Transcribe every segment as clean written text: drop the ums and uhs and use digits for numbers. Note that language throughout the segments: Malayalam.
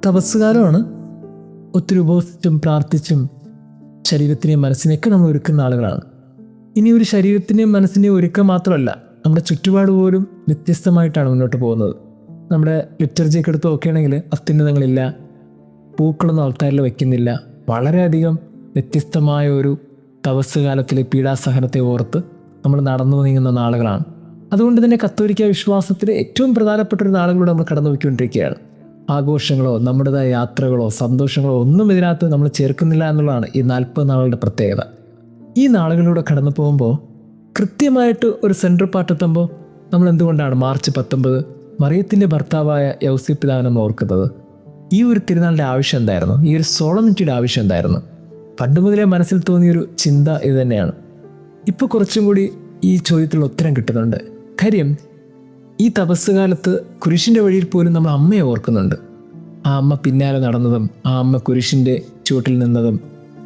തപസ്സുകാലമാണ്. ഒത്തിരി ഉപവസിച്ചും പ്രാർത്ഥിച്ചും ശരീരത്തിനെയും മനസ്സിനെയൊക്കെ നമ്മൾ ഒരുക്കുന്ന ആളുകളാണ്. ഇനി ഒരു ശരീരത്തിൻ്റെയും മനസ്സിൻ്റെയും ഒരുക്കം മാത്രമല്ല, നമ്മുടെ ചുറ്റുപാട് പോലും വ്യത്യസ്തമായിട്ടാണ് മുന്നോട്ട് പോകുന്നത്. നമ്മുടെ ലിറ്റർജിയൊക്കെ എടുത്ത് നോക്കുകയാണെങ്കിൽ അത്യുന്നതങ്ങളില്ല, പൂക്കളൊന്നും ആൾക്കാരിൽ വയ്ക്കുന്നില്ല. വളരെയധികം വ്യത്യസ്തമായ ഒരു തപസ് കാലത്തിലെ പീഡാസഹനത്തെ ഓർത്ത് നമ്മൾ നടന്നു നീങ്ങുന്ന നാളുകളാണ്. അതുകൊണ്ട് തന്നെ കത്തോലിക്ക വിശ്വാസത്തിലെ ഏറ്റവും പ്രധാനപ്പെട്ട ഒരു നാളുകളൂടെ നമ്മൾ കടന്നു പോയിക്കൊണ്ടിരിക്കുകയാണ്. ആഘോഷങ്ങളോ നമ്മുടേതായ യാത്രകളോ സന്തോഷങ്ങളോ ഒന്നും ഇതിനകത്ത് നമ്മൾ ചേർക്കുന്നില്ല എന്നുള്ളതാണ് ഈ 40 നാളുകളുടെ പ്രത്യേകത. ഈ നാളുകളിലൂടെ കടന്നു പോകുമ്പോൾ കൃത്യമായിട്ട് ഒരു സെൻട്രൽ പാർട്ട് എത്തുമ്പോൾ നമ്മൾ എന്തുകൊണ്ടാണ് മാർച്ച് 19 മറിയത്തിൻ്റെ ഭർത്താവായ യൗസേപ്പ് പിതാവിനെ നമ്മൾ ഓർക്കുന്നത്? ഈ ഒരു തിരുനാളിൻ്റെ ആവശ്യം എന്തായിരുന്നു? ഈ ഒരു സോളമിറ്റിയുടെ ആവശ്യം എന്തായിരുന്നു? പണ്ട് മുതലേ മനസ്സിൽ തോന്നിയൊരു ചിന്ത ഇത് തന്നെയാണ്. ഇപ്പോൾ കുറച്ചും കൂടി ഈ ചോദ്യത്തിലുള്ള ഉത്തരം കിട്ടുന്നുണ്ട്. കാര്യം, ഈ തപസ്സുകാലത്ത് കുരിശിൻ്റെ വഴിയിൽ പോലും നമ്മൾ അമ്മയെ ഓർക്കുന്നുണ്ട്. ആ അമ്മ പിന്നാലെ നടന്നതും ആ അമ്മ കുരിശിൻ്റെ ചുവട്ടിൽ നിന്നതും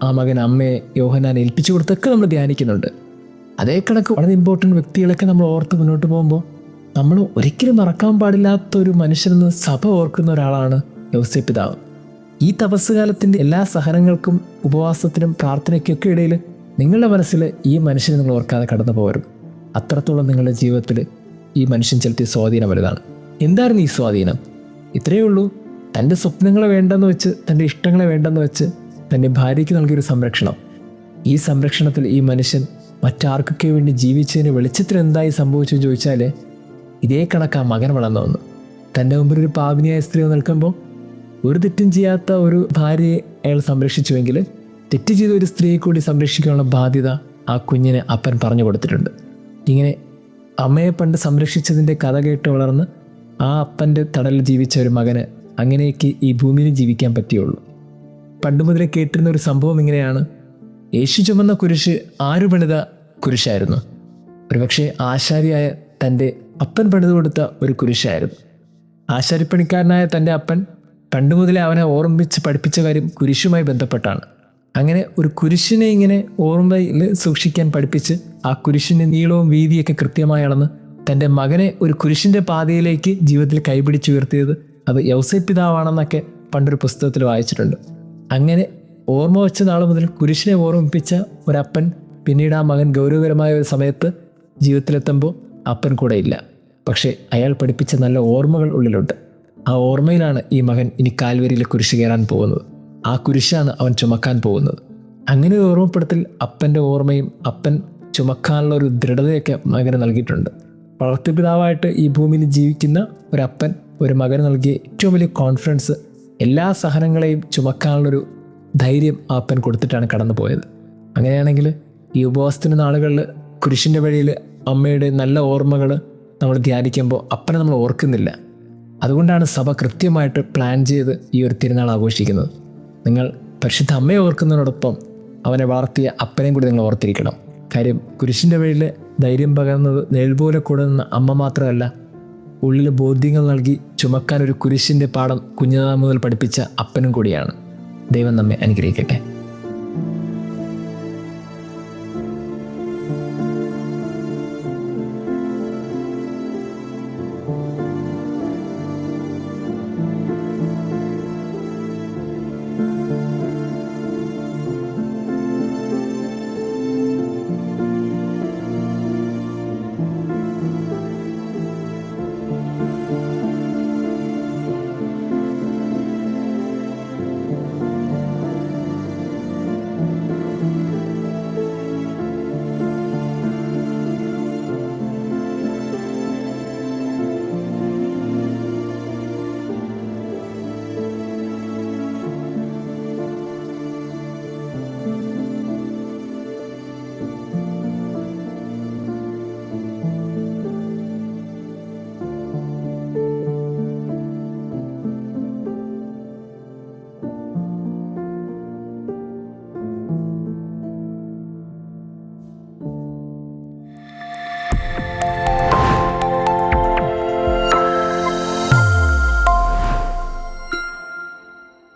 ആ മകൻ അമ്മയെ യോഹന്നാനെ ഏൽപ്പിച്ചു കൊടുത്തൊക്കെ നമ്മൾ ധ്യാനിക്കുന്നുണ്ട്. അതേ കണക്ക് വളരെ ഇമ്പോർട്ടൻറ്റ് വ്യക്തികളൊക്കെ നമ്മൾ ഓർത്ത് മുന്നോട്ട് പോകുമ്പോൾ നമ്മൾ ഒരിക്കലും മറക്കാൻ പാടില്ലാത്തൊരു മനുഷ്യനെന്ന് സഭ ഓർക്കുന്ന ഒരാളാണ് യൗസേപ്പ് പിതാവ്. ഈ തപസ്സുകാലത്തിൻ്റെ എല്ലാ സഹനങ്ങൾക്കും ഉപവാസത്തിനും പ്രാർത്ഥനയ്ക്കൊക്കെ ഇടയിൽ നിങ്ങളുടെ മനസ്സിൽ ഈ മനുഷ്യനെ നിങ്ങൾ ഓർക്കാതെ കടന്നു പോകരുത്. അത്രത്തോളം നിങ്ങളുടെ ജീവിതത്തിൽ ഈ മനുഷ്യൻ ചെലുത്തിയ സ്വാധീനം വലുതാണ്. എന്തായിരുന്നു ഈ സ്വാധീനം? ഇത്രയേ ഉള്ളൂ. തൻ്റെ സ്വപ്നങ്ങളെ വേണ്ടെന്ന് വെച്ച്, തൻ്റെ ഇഷ്ടങ്ങളെ വേണ്ടെന്ന് വെച്ച് തൻ്റെ ഭാര്യയ്ക്ക് നൽകിയൊരു സംരക്ഷണം. ഈ സംരക്ഷണത്തിൽ ഈ മനുഷ്യൻ മറ്റാർക്കൊക്കെ വേണ്ടി ജീവിച്ചതിന് വെളിച്ചത്തിൽ എന്തായി സംഭവിച്ചു ചോദിച്ചാൽ ഇതേ കണക്കാ മകൻ വളർന്നു വന്നു. തൻ്റെ മുമ്പിൽ ഒരു പാപിനിയായ സ്ത്രീ നിൽക്കുമ്പോൾ ഒരു തെറ്റും ചെയ്യാത്ത ഒരു ഭാര്യയെ അയാൾ സംരക്ഷിച്ചുവെങ്കിൽ തെറ്റ് ചെയ്ത ഒരു സ്ത്രീയെ കൂടി സംരക്ഷിക്കാനുള്ള ബാധ്യത ആ കുഞ്ഞിന് അപ്പൻ പറഞ്ഞു കൊടുത്തിട്ടുണ്ട്. ഇങ്ങനെ അമ്മയെ പണ്ട് സംരക്ഷിച്ചതിൻ്റെ കഥ കേട്ട് വളർന്ന് ആ അപ്പൻ്റെ തടലിൽ ജീവിച്ച ഒരു മകന് അങ്ങനെയൊക്കെ ഈ ഭൂമിയിൽ ജീവിക്കാൻ പറ്റുകയുള്ളൂ. പണ്ട് മുതലേ കേട്ടിരുന്ന ഒരു സംഭവം ഇങ്ങനെയാണ്. യേശു ചുമന്ന കുരിശ് ആര് പണിത കുരിശായിരുന്നു? ഒരുപക്ഷെ ആശാരിയായ തൻ്റെ അപ്പൻ പണിത് കൊടുത്ത ഒരു കുരിശായിരുന്നു. ആശാരിപ്പണിക്കാരനായ തൻ്റെ അപ്പൻ പണ്ട് മുതലേ അവനെ ഓർമ്മിച്ച് പഠിപ്പിച്ച കാര്യം കുരിശുമായി ബന്ധപ്പെട്ടാണ്. അങ്ങനെ ഒരു കുരിശിനെ ഇങ്ങനെ ഓർമ്മയിൽ സൂക്ഷിക്കാൻ പഠിപ്പിച്ച് ആ കുരിശിൻ്റെ നീളവും വീതിയൊക്കെ കൃത്യമായി അളന്ന് തൻ്റെ മകനെ ഒരു കുരിശിൻ്റെ പാതയിലേക്ക് ജീവിതത്തിൽ കൈപിടിച്ചുയർത്തിയത് അത് യൗസേപ്പ് പിതാവാണെന്നൊക്കെ പണ്ടൊരു പുസ്തകത്തിൽ വായിച്ചിട്ടുണ്ട്. അങ്ങനെ ഓർമ്മ വെച്ച നാൾ മുതൽ കുരിശിനെ ഓർമ്മിപ്പിച്ച ഒരപ്പൻ പിന്നീട് ആ മകൻ ഗൗരവകരമായ ഒരു സമയത്ത് ജീവിതത്തിലെത്തുമ്പോൾ അപ്പൻ കൂടെ ഇല്ല. പക്ഷേ അയാൾ പഠിപ്പിച്ച നല്ല ഓർമ്മകൾ ഉള്ളിലുണ്ട്. ആ ഓർമ്മയിലാണ് ഈ മകൻ ഇനി കാൽവരിയിൽ കുരിശ് കയറാൻ പോകുന്നത്. ആ കുരിശാണ് അവൻ ചുമക്കാൻ പോകുന്നത്. അങ്ങനെ ഒരു ഓർമ്മപ്പെടുത്തൽ അപ്പൻ്റെ ഓർമ്മയും അപ്പൻ ചുമക്കാനുള്ള ഒരു ദൃഢതയൊക്കെ മകന് നൽകിയിട്ടുണ്ട്. വളർത്തുപിതാവായിട്ട് ഈ ഭൂമിയിൽ ജീവിക്കുന്ന ഒരപ്പൻ ഒരു മകന് നൽകിയ ഏറ്റവും വലിയ കോൺഫിഡൻസ്, എല്ലാ സഹനങ്ങളെയും ചുമക്കാനുള്ളൊരു ധൈര്യം ആ അപ്പൻ കൊടുത്തിട്ടാണ് കടന്നു പോയത്. അങ്ങനെയാണെങ്കിൽ ഈ ഉപവാസത്തിൻ്റെ നാളുകളിൽ കുരിശിൻ്റെ വഴിയിൽ അമ്മയുടെ നല്ല ഓർമ്മകൾ നമ്മൾ ധ്യാനിക്കുമ്പോൾ അപ്പനെ നമ്മൾ ഓർക്കുന്നില്ല. അതുകൊണ്ടാണ് സഭ കൃത്യമായിട്ട് പ്ലാൻ ചെയ്ത് ഈ ഒരു തിരുനാൾ ആഘോഷിക്കുന്നത്. നിങ്ങൾ പരിശുദ്ധ അമ്മയെ ഓർക്കുന്നതിനോടൊപ്പം അവനെ വളർത്തിയ അപ്പനെയും കൂടി നിങ്ങൾ ഓർത്തിരിക്കണം. കാര്യം, കുരിശിൻ്റെ വഴിയിൽ ധൈര്യം പകർന്നത് നിഴൽ പോലെ കൂടുന്ന അമ്മ മാത്രമല്ല, ഉള്ളിൽ ബോധ്യങ്ങൾ നൽകി ചുമക്കാൻ ഒരു കുരിശിൻ്റെ പാഠം കുഞ്ഞുനാൾ മുതൽ പഠിപ്പിച്ച അപ്പനും കൂടിയാണ്. ദൈവം നമ്മെ അനുഗ്രഹിക്കട്ടെ.